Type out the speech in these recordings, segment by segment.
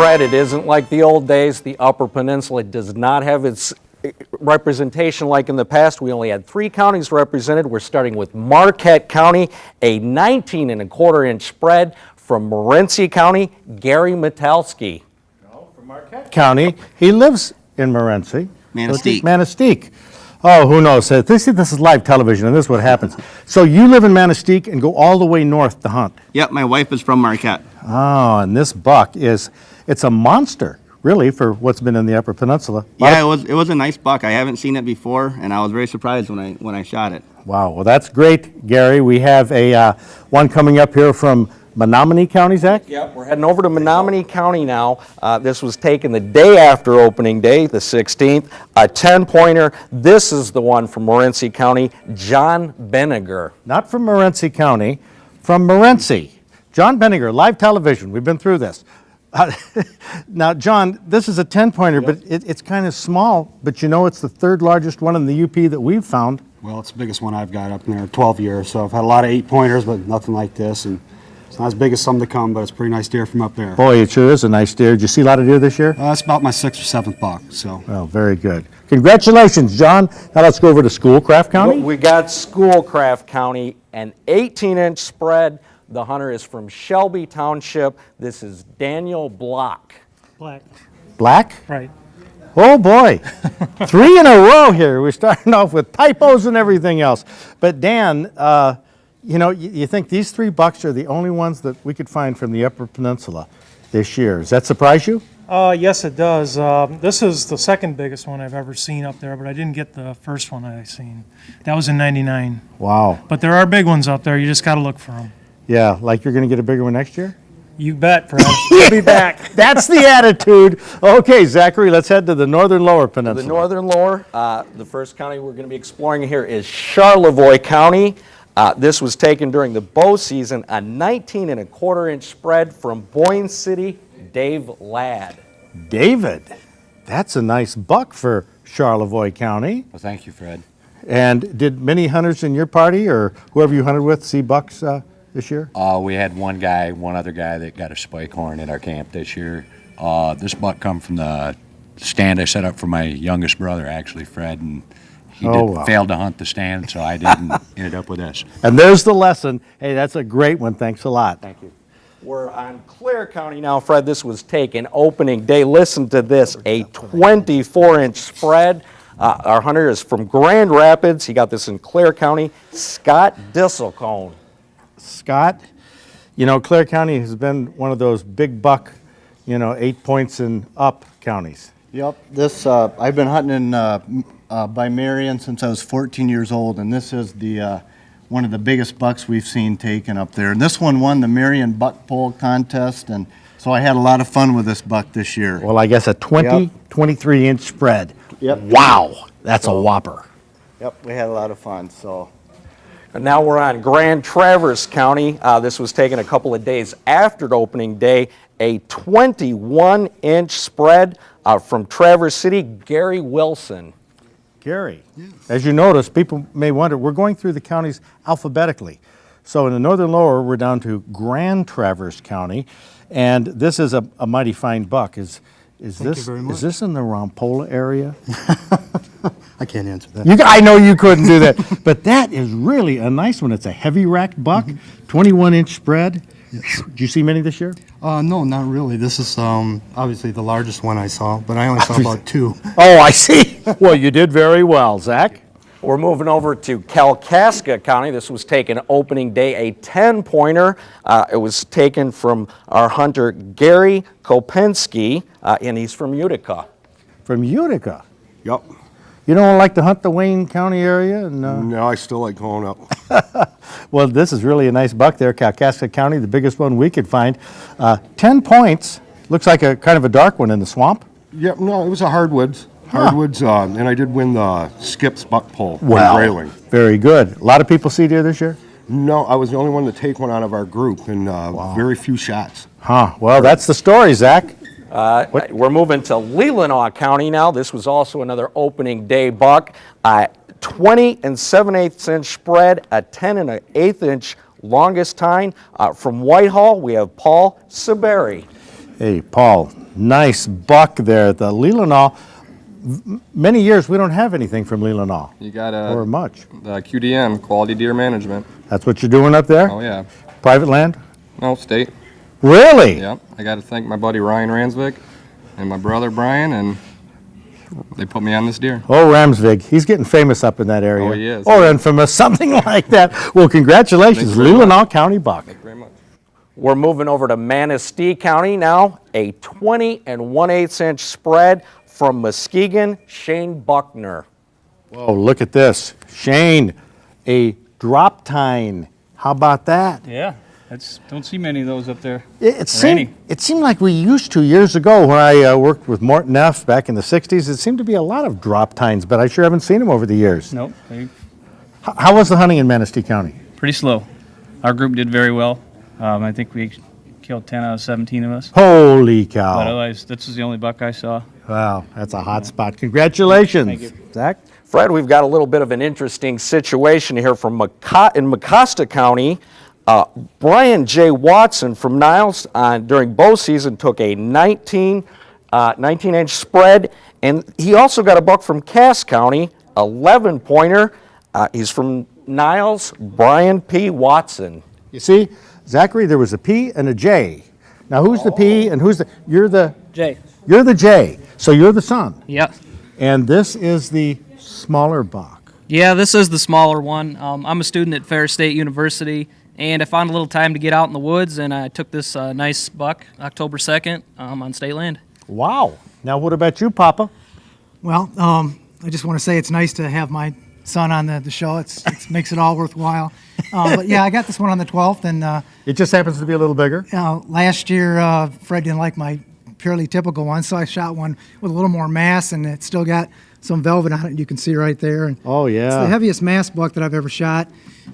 Fred, it isn't like the old days. The Upper Peninsula does not have its representation like in the past. We only had 3 counties represented. We're starting with Marquette County, a 19.25-inch spread. From Morenci County, Gary Matowski. From Marquette County, he lives in Morenci. Manistee. Oh, who knows? This is live television, and this is what happens. So you live in Manistee and go all the way north to hunt. Yep, my wife is from Marquette. Oh, and this buck it's a monster, really, for what's been in the Upper Peninsula. Yeah, it was a nice buck. I haven't seen it before, and I was very surprised when I shot it. Wow, well that's great, Gary. We have a one coming up here from Menominee County, Zach? Yep, we're heading over to Menominee County now. This was taken the day after opening day, the 16th. A 10-pointer. This is the one from Morenci County, John Vinegar. Not from Morenci County, from Morenci. John Vinegar, live television. We've been through this. Now, John, this is a 10-pointer, but it's kind of small, but you know it's the 3rd largest one in the UP that we've found. Well, it's the biggest one I've got up in there, 12 years. So I've had a lot of 8-pointers, but nothing like this. And it's not as big as some to come, but it's a pretty nice deer from up there. Boy, it sure is a nice deer. Did you see a lot of deer this year? It's about my 6th or 7th buck. So. Well, very good. Congratulations, John. Now let's go over to Schoolcraft County. We got Schoolcraft County, an 18-inch spread. The hunter is from Shelby Township. This is Daniel Block. Black? Right. Oh boy, 3 in a row here. We're starting off with typos and everything else. But Dan, you know, you think these 3 bucks are the only ones that we could find from the Upper Peninsula this year. Does that surprise you? Yes, it does. This is the 2nd biggest one I've ever seen up there, but I didn't get the first one I seen. That was in '99. Wow. But there are big ones up there. You just got to look for them. Yeah, like you're going to get a bigger one next year? You bet, Fred. We'll be back. That's the attitude. Okay, Zachary, let's head to the northern lower peninsula. The northern lower, the first county we're going to be exploring here is Charlevoix County. This was taken during the bow season, a 19.25-inch spread from Boyne City, Dave Ladd. David, that's a nice buck for Charlevoix County. Well, thank you, Fred. And did many hunters in your party or whoever you hunted with see bucks this year? We had one other guy that got a spike horn at our camp this year. This buck come from the stand I set up for my youngest brother, actually, Fred, and he failed to hunt the stand, so I didn't ended up with this. And there's the lesson. Hey, that's a great one. Thanks a lot. Thank you. We're on Clare County now, Fred. This was taken opening day. Listen to this, a 24-inch spread. Our hunter is from Grand Rapids. He got this in Clare County, Scott Disick. Scott, you know, Clare County has been one of those big buck, 8 points and up counties. Yep, this I've been hunting by Marion since I was 14 years old, and this is the one of the biggest bucks we've seen taken up there. And this one won the Marion Buck Pole Contest, and so I had a lot of fun with this buck this year. Well, I guess a 23-inch spread. Yep. Wow, that's a whopper. Yep, we had a lot of fun, so. And now we're on Grand Traverse County. This was taken a couple of days after opening day, a 21-inch spread from Traverse City, Gary Wilson. Gary, as you notice, people may wonder, we're going through the counties alphabetically. So in the northern lower, we're down to Grand Traverse County, and this is a mighty fine buck. Is this in the Rampola area? I can't answer that. I know you couldn't do that, but that is really a nice one. It's a heavy racked buck, 21-inch spread. Yes. Did you see many this year? No, not really. This is obviously the largest one I saw, but I only saw about 2. Oh, I see. Well, you did very well, Zach. We're moving over to Kalkaska County. This was taken opening day, a 10-pointer. It was taken from our hunter, Gary Kopensky, and he's from Utica. From Utica? Yep. You don't like to hunt the Wayne County area? No, I still like going up. Well, this is really a nice buck there, Kalkaska County, the biggest one we could find. 10 points. Looks like a kind of a dark one in the swamp. Yep, no, it was a hardwoods. Hardwoods, and I did win the Skips buck pole railing. Very good. A lot of people see deer this year? No, I was the only one to take one out of our group, and very few shots. Huh. Well, that's the story, Zach. We're moving to Leelanau County now. This was also another opening day buck. 20 7/8-inch spread, a 10 1/8-inch longest tine. From Whitehall, we have Paul Saberi. Hey, Paul, nice buck there. The Leelanau, many years we don't have anything from Leelanau. You got Or much. the QDM, Quality Deer Management. That's what you're doing up there? Oh, yeah. Private land? No, state. Really? Yep. I got to thank my buddy Ryan Ransvik and my brother Brian, and they put me on this deer. Oh, Ramsvig, he's getting famous up in that area. Oh, he is. Or infamous, something like that. Well, congratulations, Thank you very Leelanau County buck. Thank you very much. We're moving over to Manistee County now. A 20 1/8 inch spread from Muskegon, Shane Buckner. Oh, look at this. Shane, a drop tine. How about that? Yeah, don't see many of those up there. It Randy. seemed like we used to years ago when I worked with Morton F. back in the 60s. It seemed to be a lot of drop tines, but I sure haven't seen them over the years. Nope, they How was the hunting in Manistee County? pretty slow. Our group did very well. I think we killed 10 out of 17 of us. Holy But cow. otherwise, this was the only buck I saw. Wow, that's a hot spot. Congratulations. Thank you. Zach? Fred, we've got a little bit of an interesting situation here from in Mecosta County. Brian J. Watson from Niles during bow season took a 19-inch spread, and he also got a buck from Cass County, 11-pointer. He's from Niles, Brian P. Watson. You see, Zachary, there was a P and a J. Now, who's the P and who's the... You're the Jay. J, so you're the son. Yeah. And this is the smaller buck. Yeah, this is the smaller one. I'm a student at Ferris State University, and I found a little time to get out in the woods, and I took this nice buck October 2nd on state land. Wow. Now, what about you, Papa? Well, I just want to say it's nice to have my son on the show. It makes it all worthwhile. But yeah, I got this one on the 12th, and It just happens to be a little bigger. last year Fred didn't like my purely typical one, so I shot one with a little more mass, and it still got some velvet on it. You can see right there. And Oh, it's yeah. the heaviest mass buck that I've ever shot,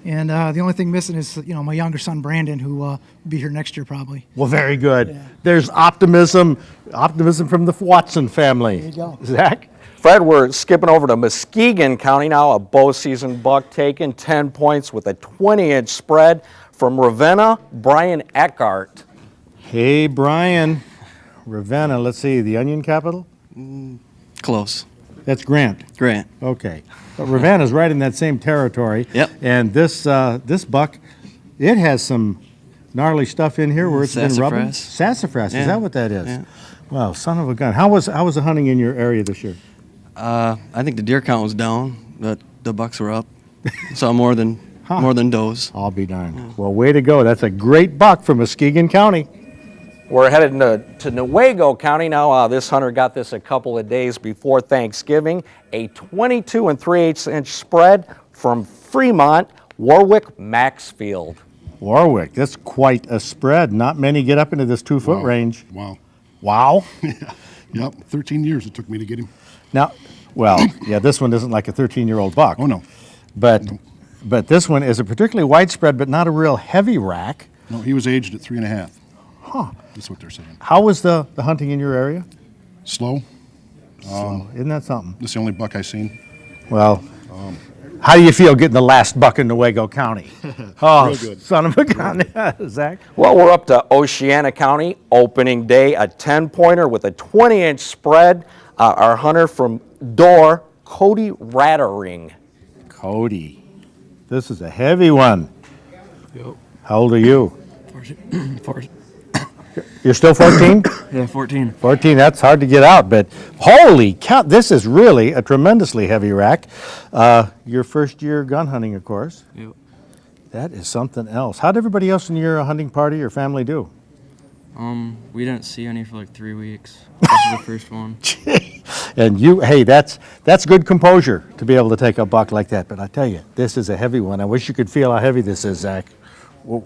and the only thing missing is my younger son Brandon, who will be here next year probably. Well, very good. There's optimism from the Watson family. There you go. Zach? Fred, we're skipping over to Muskegon County now. A bow season buck taken, 10 points with a 20-inch spread from Ravenna, Brian Eckhart. Hey, Brian. Ravenna, let's see, the onion capital? Close. That's Grant. Grant. Okay. But Ravenna's right in that same territory. Yep. And this buck, it has some gnarly stuff in here where it's been rubbing. Sassafras. Yeah. Is that what that is? Yeah. Wow, son of a gun. How was the hunting in your area this year? I think the deer count was down, but the bucks were up. Saw more than does. I'll be darned. Well, way to go. That's a great buck from Muskegon County. We're headed to Wego County now. This hunter got this a couple of days before Thanksgiving. A 22 3/8 inch spread from Fremont, Warwick Maxfield. Warwick, that's quite a spread. Not many get up into this 2-foot range. Wow. Wow. Yep, 13 years it took me to get him. Now, well, yeah, this one isn't like a 13-year-old buck. Oh, no. But this one is a particularly widespread, but not a real heavy rack. No, he was aged at 3.5. Huh. That's what they're saying. How was the hunting in your area? Slow. Isn't that something? This is the only buck I seen. Well, how do you feel getting the last buck in Wego County? Oh, Real good. son of a gun. Zach? Well, we're up to Oceana County, opening day, a 10-pointer with a 20-inch spread. Our hunter from Dorr, Cody Rattering. Cody. This is a heavy one. Yep. How old are you? 14. You're still 14? Yeah, 14. 14, that's hard to get out, but holy cow, this is really a tremendously heavy rack. Your first year gun hunting, of course. Yep. That is something else. How'd everybody else in your hunting party or family do? We didn't see any for like 3 weeks. This is the first one. And you, hey, that's good composure to be able to take a buck like that, but I tell you, this is a heavy one. I wish you could feel how heavy this is, Zach. Whoa.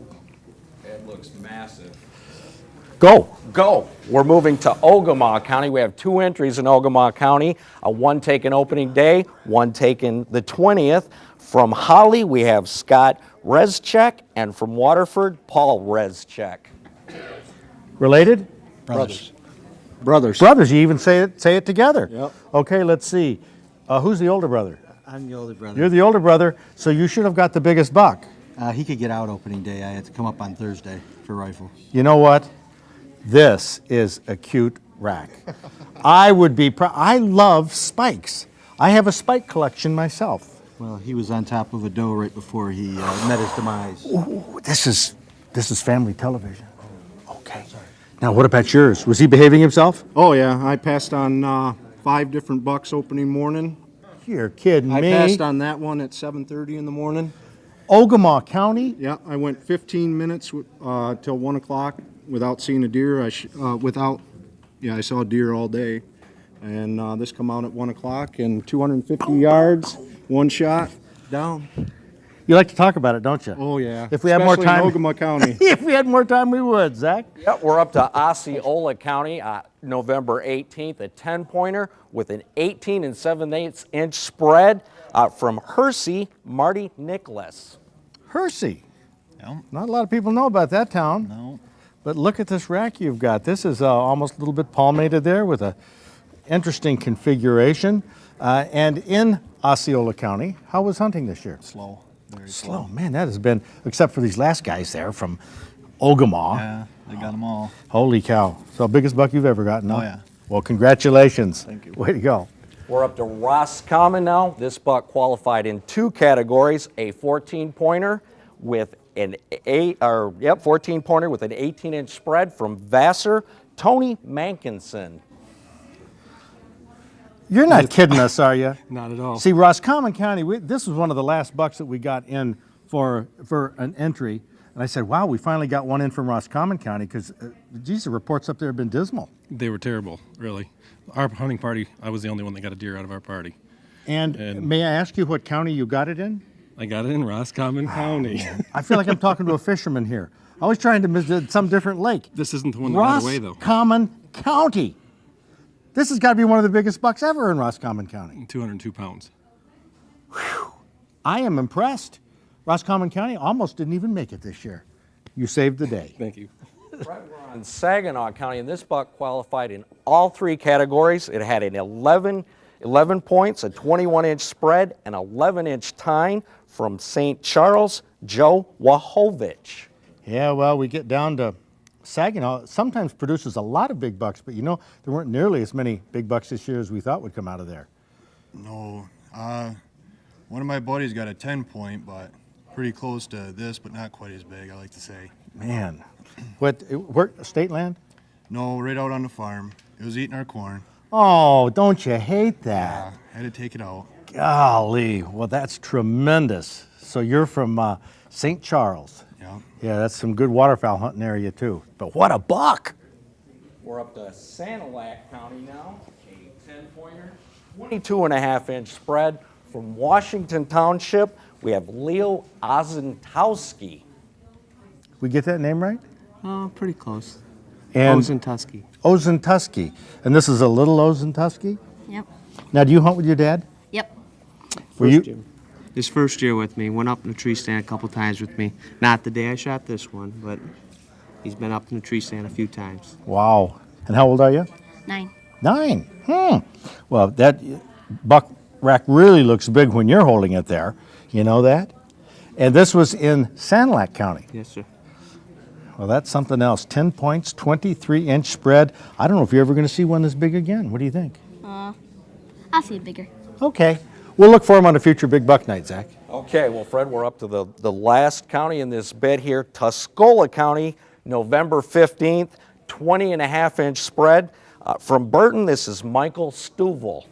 It looks massive. Go. We're moving to Oguma County. We have 2 entries in Oguma County. One taken opening day, one taken the 20th. From Holly, we have Scott Rezchek, and from Waterford, Paul Rezchek. Related? Brothers. Brothers, you even say it together. Yep. Okay, let's see. Who's the older brother? I'm the older brother. You're the older brother, so you should have got the biggest buck. He could get out opening day. I had to come up on Thursday for rifle. You know what? This is a cute rack. I would be proud. I love spikes. I have a spike collection myself. Well, he was on top of a doe right before he met his demise. Ooh, this is family television. Okay. Now, what about yours? Was he behaving himself? Oh, yeah. I passed on 5 different bucks opening morning. You're kidding I me. passed on that one at 7:30 in the morning. Oguma County? Yeah, I went 15 minutes till 1 o'clock without seeing a deer. I saw a deer all day. And this come out at 1 o'clock and 250 yards, one shot, down. You like to talk about it, don't you? Oh, yeah. If we had more time. Especially in Oguma County. If we had more time, we would, Zach. Yep, we're up to Osceola County, November 18th, a 10-pointer with an 18 7/8 inch spread from Hersey, Marty Nicholas. Hersey. Yeah. Not a lot of people know about that town. No. But look at this rack you've got. This is almost a little bit palmated there with a interesting configuration. And in Osceola County, how was hunting this year? Slow. Very Slow. Man, that has been, except for these last guys there from Oguma. Yeah, they got them all. Holy cow. So biggest buck you've ever gotten, huh? Oh, yeah. Well, congratulations. Thank you. Way to go. We're up to Roscommon now. This buck qualified in 2 categories, a 14-pointer with an 14-pointer with an 18-inch spread from Vassar, Tony Mankinson. You're not kidding us, are you? Not at all. See, Roscommon County, this was one of the last bucks that we got in for an entry. And I said, wow, we finally got one in from Roscommon County because, geez, the reports up there have been dismal. They were terrible, really. Our hunting party, I was the only one that got a deer out of our party. And may I ask you what county you got it in? I got it in Roscommon County. I feel like I'm talking to a fisherman here. I was trying to visit some different lake. This isn't the one that got away, though. Roscommon County. This has got to be one of the biggest bucks ever in Roscommon County. 202 pounds. Whew. I am impressed. Roscommon County almost didn't even make it this year. You saved the day. Thank you. Right, we're on Saginaw County, and this buck qualified in all 3 categories. It had an 11 points, a 21-inch spread, an 11-inch tine from St. Charles, Joe Wahovich. Yeah, well, we get down to Saginaw. Sometimes produces a lot of big bucks, but you know, there weren't nearly as many big bucks this year as we thought would come out of there. No. One of my buddies got a 10-point, but pretty close to this, but not quite as big, I like to say. Man, where, state land? No, right out on the farm. It was eating our corn. Oh, don't you hate that? Had to take it out. Golly, well, that's tremendous. So you're from St. Charles. Yeah. Yeah, that's some good waterfowl hunting area too. But what a buck! We're up to Sanilac County now, a 10-pointer, 22.5-inch spread from Washington Township. We have Leo Ozentowski. We get that name right? Oh, pretty close. And Tusky. Ozentowski. And this is a little Ozentowski? Yep. Now, do you hunt with your dad? Yep. Were you? His first year with me, went up in the tree stand a couple times with me. Not the day I shot this one, but he's been up in the tree stand a few times. Wow. And how old are you? 9. 9. Well, that buck rack really looks big when you're holding it there. You know that? And this was in Sanilac County. Yes, sir. Well, that's something else. 10 points, 23-inch spread. I don't know if you're ever going to see one this big again. What do you think? I'll see it bigger. Okay. We'll look for him on a future big buck night, Zach. Okay, well, Fred, we're up to the last county in this bed here, Tuscola County, November 15th, 20.5-inch spread. From Burton, this is Michael Stuvel.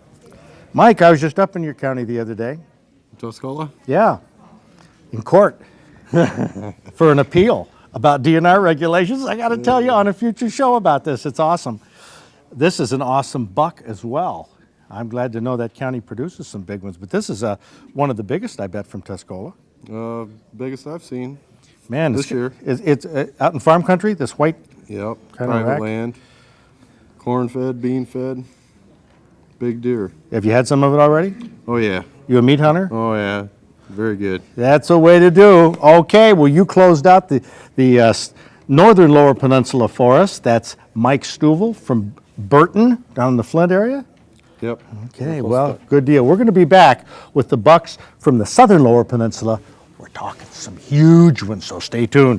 Mike, I was just up in your county the other day. Tuscola? Yeah, in court for an appeal about DNR regulations. I got to tell you on a future show about this. It's awesome. This is an awesome buck as well. I'm glad to know that county produces some big ones, but this is one of the biggest, I bet, from Tuscola. Biggest I've seen. Man, this year. It's out in farm country, this white Yep, kind of private rack. land. Corn fed, bean fed, big deer. Have you had some of it already? Oh yeah. You a meat hunter? Oh yeah, very good. That's a way to do. Okay, well, you closed out the northern lower peninsula for us. That's Mike Stuvel from Burton down in the Flint area. Yep. Okay, well, good deal. We're going to be back with the bucks from the southern lower peninsula. We're talking some huge ones, so stay tuned.